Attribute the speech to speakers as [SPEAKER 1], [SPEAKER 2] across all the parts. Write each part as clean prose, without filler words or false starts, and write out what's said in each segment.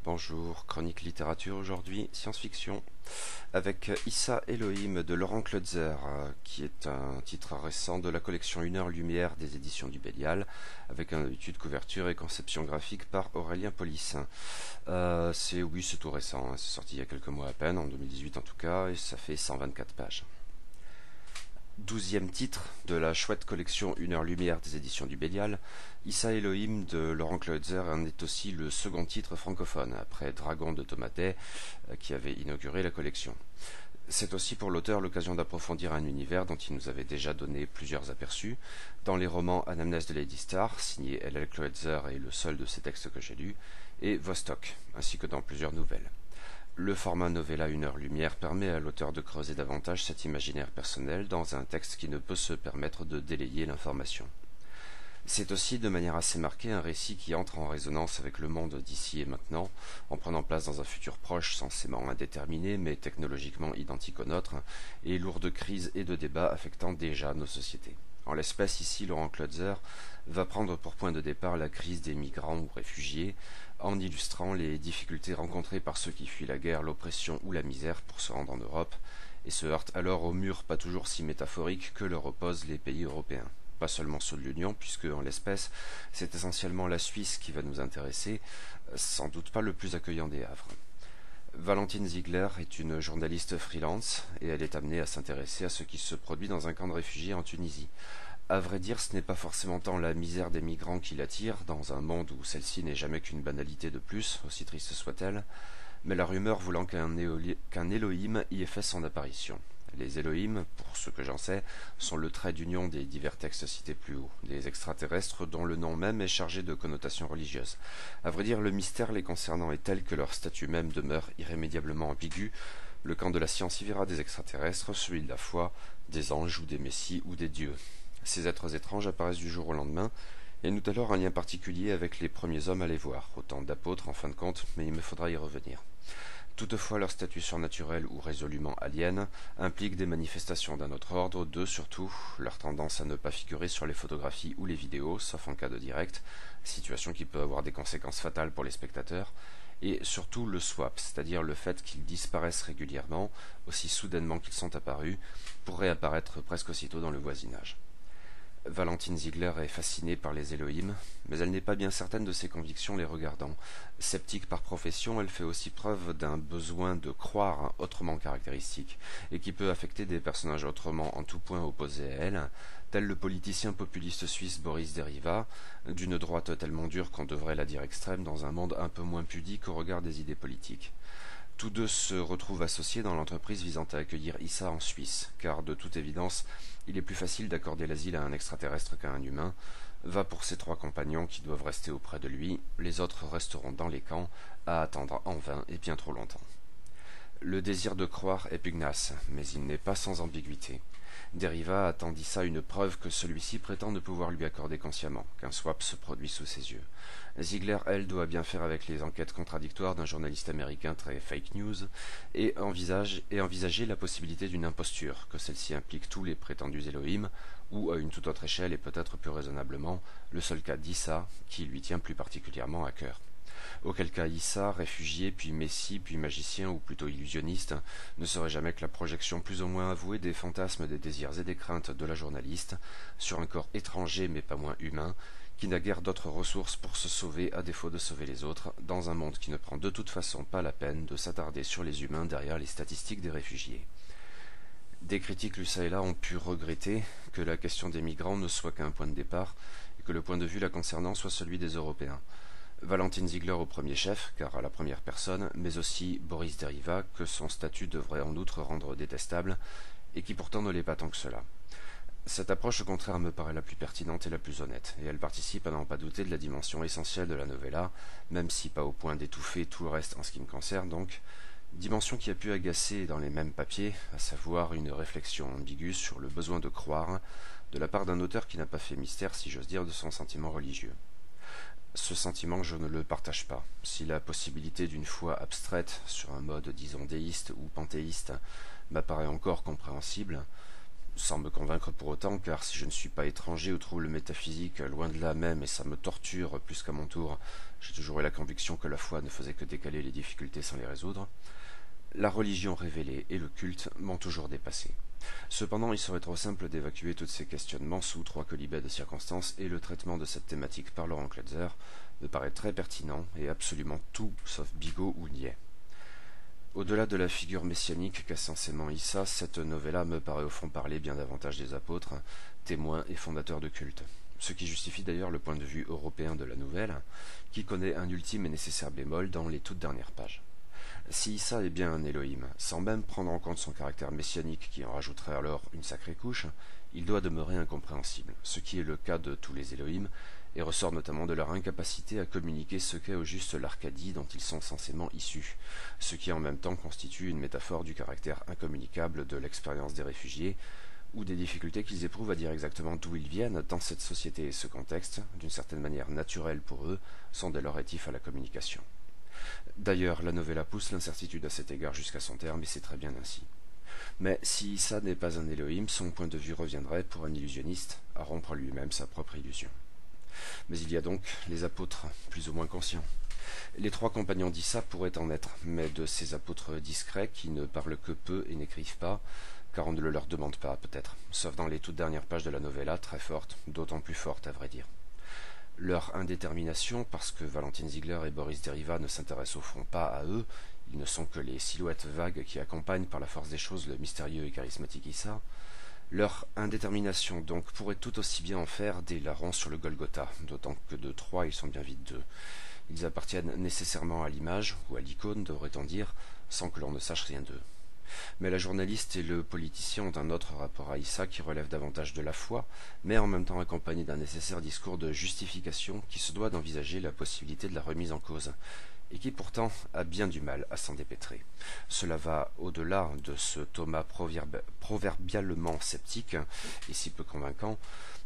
[SPEAKER 1] Bonjour, chronique littérature aujourd'hui, science-fiction, avec Issa Elohim de Laurent Kleutzer, qui est un titre récent de la collection Une heure lumière des éditions du Bélial, avec un étude couverture et conception graphique par Aurélien Polis. C'est tout récent, c'est sorti il y a quelques mois à peine, en 2018 en tout cas, et ça fait 124 pages. 12e titre de la chouette collection Une heure lumière des éditions du Bélial, Issa Elohim de Laurent Kleutzer en est aussi le second titre francophone, après Dragon de Thomas Day, qui avait inauguré la collection. C'est aussi pour l'auteur l'occasion d'approfondir un univers dont il nous avait déjà donné plusieurs aperçus, dans les romans Anamnèse de Lady Star, signé L.L. Kleutzer et le seul de ses textes que j'ai lus, et Vostok, ainsi que dans plusieurs nouvelles. Le format novella Une heure lumière permet à l'auteur de creuser davantage cet imaginaire personnel dans un texte qui ne peut se permettre de délayer l'information. C'est aussi de manière assez marquée un récit qui entre en résonance avec le monde d'ici et maintenant, en prenant place dans un futur proche censément indéterminé mais technologiquement identique au nôtre, et lourd de crises et de débats affectant déjà nos sociétés. En l'espèce ici, Laurent Kleutzer va prendre pour point de départ la crise des migrants ou réfugiés, en illustrant les difficultés rencontrées par ceux qui fuient la guerre, l'oppression ou la misère pour se rendre en Europe, et se heurtent alors au mur pas toujours si métaphorique que leur opposent les pays européens. Pas seulement ceux de l'Union, puisque en l'espèce, c'est essentiellement la Suisse qui va nous intéresser, sans doute pas le plus accueillant des havres. Valentine Ziegler est une journaliste freelance, et elle est amenée à s'intéresser à ce qui se produit dans un camp de réfugiés en Tunisie. À vrai dire, ce n'est pas forcément tant la misère des migrants qui l'attire, dans un monde où celle-ci n'est jamais qu'une banalité de plus, aussi triste soit-elle, mais la rumeur voulant qu'un Elohim y ait fait son apparition. Les Elohim, pour ce que j'en sais, sont le trait d'union des divers textes cités plus haut, des extraterrestres dont le nom même est chargé de connotations religieuses. À vrai dire, le mystère les concernant est tel que leur statut même demeure irrémédiablement ambigu. Le camp de la science y verra des extraterrestres, celui de la foi, des anges ou des messies ou des dieux. Ces êtres étranges apparaissent du jour au lendemain, et nouent alors un lien particulier avec les premiers hommes à les voir, autant d'apôtres en fin de compte, mais il me faudra y revenir. Toutefois, leur statut surnaturel ou résolument alien implique des manifestations d'un autre ordre, surtout, leur tendance à ne pas figurer sur les photographies ou les vidéos, sauf en cas de direct, situation qui peut avoir des conséquences fatales pour les spectateurs, et surtout le swap, c'est-à-dire le fait qu'ils disparaissent régulièrement, aussi soudainement qu'ils sont apparus, pour réapparaître presque aussitôt dans le voisinage. Valentine Ziegler est fascinée par les Elohim, mais elle n'est pas bien certaine de ses convictions les regardant. Sceptique par profession, elle fait aussi preuve d'un besoin de croire autrement caractéristique, et qui peut affecter des personnages autrement en tout point opposés à elle, tel le politicien populiste suisse Boris Deriva, d'une droite tellement dure qu'on devrait la dire extrême dans un monde un peu moins pudique au regard des idées politiques. Tous deux se retrouvent associés dans l'entreprise visant à accueillir Issa en Suisse, car de toute évidence, il est plus facile d'accorder l'asile à un extraterrestre qu'à un humain. Va pour ses trois compagnons qui doivent rester auprès de lui, les autres resteront dans les camps, à attendre en vain et bien trop longtemps. Le désir de croire est pugnace, mais il n'est pas sans ambiguïté. Deriva attend d'Issa une preuve que celui-ci prétend ne pouvoir lui accorder consciemment, qu'un swap se produit sous ses yeux. Ziegler, elle, doit bien faire avec les enquêtes contradictoires d'un journaliste américain très fake news et envisager la possibilité d'une imposture, que celle-ci implique tous les prétendus Elohim, ou à une toute autre échelle et peut-être plus raisonnablement, le seul cas d'Issa, qui lui tient plus particulièrement à cœur. Auquel cas Issa, réfugié, puis messie, puis magicien, ou plutôt illusionniste, ne serait jamais que la projection plus ou moins avouée des fantasmes, des désirs et des craintes de la journaliste, sur un corps étranger mais pas moins humain, qui n'a guère d'autres ressources pour se sauver à défaut de sauver les autres, dans un monde qui ne prend de toute façon pas la peine de s'attarder sur les humains derrière les statistiques des réfugiés. Des critiques lu ça et là ont pu regretter que la question des migrants ne soit qu'un point de départ, et que le point de vue la concernant soit celui des Européens. Valentine Ziegler au premier chef, car à la première personne, mais aussi Boris Deriva, que son statut devrait en outre rendre détestable, et qui pourtant ne l'est pas tant que cela. Cette approche au contraire me paraît la plus pertinente et la plus honnête, et elle participe à n'en pas douter de la dimension essentielle de la novella, même si pas au point d'étouffer tout le reste en ce qui me concerne donc, dimension qui a pu agacer dans les mêmes papiers, à savoir une réflexion ambiguë sur le besoin de croire, de la part d'un auteur qui n'a pas fait mystère, si j'ose dire, de son sentiment religieux. Ce sentiment, je ne le partage pas. Si la possibilité d'une foi abstraite, sur un mode disons déiste ou panthéiste, m'apparaît encore compréhensible, sans me convaincre pour autant, car si je ne suis pas étranger aux troubles métaphysiques, loin de là même, et ça me torture plus qu'à mon tour, j'ai toujours eu la conviction que la foi ne faisait que décaler les difficultés sans les résoudre, la religion révélée et le culte m'ont toujours dépassé. Cependant, il serait trop simple d'évacuer tous ces questionnements sous 3 colibets de circonstances, et le traitement de cette thématique par Laurent Klotzer me paraît très pertinent et absolument tout sauf bigot ou niais. Au-delà de la figure messianique qu'a censément Issa, cette novella me paraît au fond parler bien davantage des apôtres, témoins et fondateurs de culte. Ce qui justifie d'ailleurs le point de vue européen de la nouvelle, qui connaît un ultime et nécessaire bémol dans les toutes dernières pages. Si Issa est bien un Elohim, sans même prendre en compte son caractère messianique qui en rajouterait alors une sacrée couche, il doit demeurer incompréhensible, ce qui est le cas de tous les Elohim, et ressort notamment de leur incapacité à communiquer ce qu'est au juste l'Arcadie dont ils sont censément issus, ce qui en même temps constitue une métaphore du caractère incommunicable de l'expérience des réfugiés, ou des difficultés qu'ils éprouvent à dire exactement d'où ils viennent, tant cette société et ce contexte, d'une certaine manière naturelle pour eux, sont dès lors rétifs à la communication. D'ailleurs, la novella pousse l'incertitude à cet égard jusqu'à son terme, et c'est très bien ainsi. Mais si Issa n'est pas un Elohim, son point de vue reviendrait, pour un illusionniste, à rompre lui-même sa propre illusion. Mais il y a donc les apôtres, plus ou moins conscients. Les 3 compagnons d'Issa pourraient en être, mais de ces apôtres discrets qui ne parlent que peu et n'écrivent pas, car on ne le leur demande pas, peut-être, sauf dans les toutes dernières pages de la novella, très fortes, d'autant plus fortes à vrai dire. Leur indétermination, parce que Valentine Ziegler et Boris Deriva ne s'intéressent au fond pas à eux, ils ne sont que les silhouettes vagues qui accompagnent par la force des choses le mystérieux et charismatique Issa, leur indétermination donc pourrait tout aussi bien en faire des larrons sur le Golgotha, d'autant que de 3 ils sont bien vite 2. Ils appartiennent nécessairement à l'image, ou à l'icône devrait-on dire, sans que l'on ne sache rien d'eux. Mais la journaliste et le politicien ont un autre rapport à Issa qui relève davantage de la foi, mais en même temps accompagné d'un nécessaire discours de justification qui se doit d'envisager la possibilité de la remise en cause, et qui pourtant a bien du mal à s'en dépêtrer. Cela va au-delà de ce Thomas proverbialement sceptique, et si peu convaincant,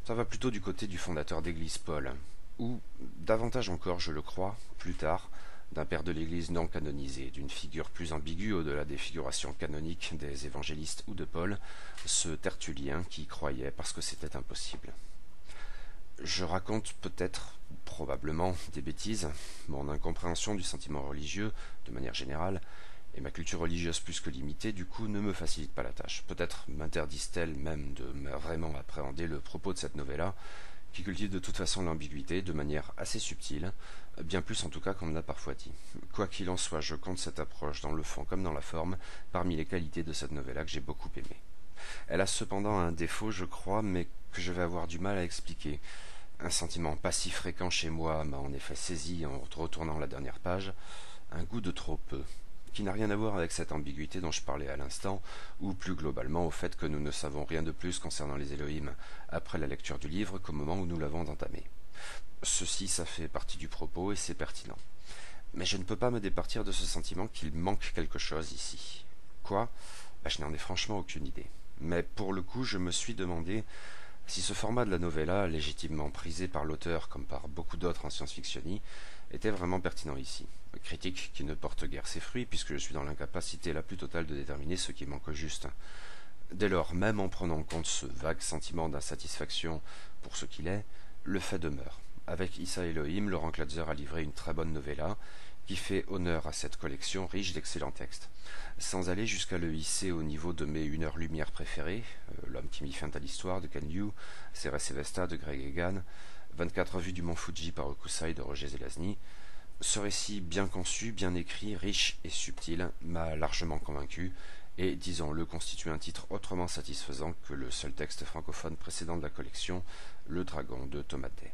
[SPEAKER 1] ça va plutôt du côté du fondateur d'Église Paul, ou, davantage encore je le crois, plus tard, d'un père de l'Église non canonisé, d'une figure plus ambiguë au-delà des figurations canoniques des évangélistes ou de Paul, ce Tertullien qui croyait parce que c'était impossible. Je raconte peut-être, ou probablement, des bêtises, mon incompréhension du sentiment religieux, de manière générale, et ma culture religieuse plus que limitée, du coup, ne me facilite pas la tâche. Peut-être m'interdisent-elles même de vraiment appréhender le propos de cette novella, qui cultive de toute façon l'ambiguïté de manière assez subtile, bien plus en tout cas qu'on me l'a parfois dit. Quoi qu'il en soit, je compte cette approche dans le fond comme dans la forme, parmi les qualités de cette novella que j'ai beaucoup aimée. Elle a cependant un défaut, je crois, mais que je vais avoir du mal à expliquer. Un sentiment pas si fréquent chez moi m'a en effet saisi en retournant la dernière page, un goût de trop peu, qui n'a rien à voir avec cette ambiguïté dont je parlais à l'instant, ou plus globalement au fait que nous ne savons rien de plus concernant les Elohim après la lecture du livre qu'au moment où nous l'avons entamé. Ceci, ça fait partie du propos et c'est pertinent. Mais je ne peux pas me départir de ce sentiment qu'il manque quelque chose ici. Quoi ? Je n'en ai franchement aucune idée. Mais pour le coup, je me suis demandé si ce format de la novella, légitimement prisé par l'auteur comme par beaucoup d'autres en science-fictionnie, était vraiment pertinent ici. Critique qui ne porte guère ses fruits, puisque je suis dans l'incapacité la plus totale de déterminer ce qui manque au juste. Dès lors, même en prenant en compte ce vague sentiment d'insatisfaction pour ce qu'il est, le fait demeure. Avec Issa Elohim, Laurent Klotzer a livré une très bonne novella, qui fait honneur à cette collection riche d'excellents textes. Sans aller jusqu'à le hisser au niveau de mes 1 heure lumière préférées, L'homme qui mit fin à l'histoire de Ken Liu, Ceres et Vesta de Greg Egan, 24 vues du mont Fuji par Okusai de Roger Zelazny, ce récit bien conçu, bien écrit, riche et subtil m'a largement convaincu et, disons-le, constitue un titre autrement satisfaisant que le seul texte francophone précédent de la collection, Le Dragon de Thomas Day.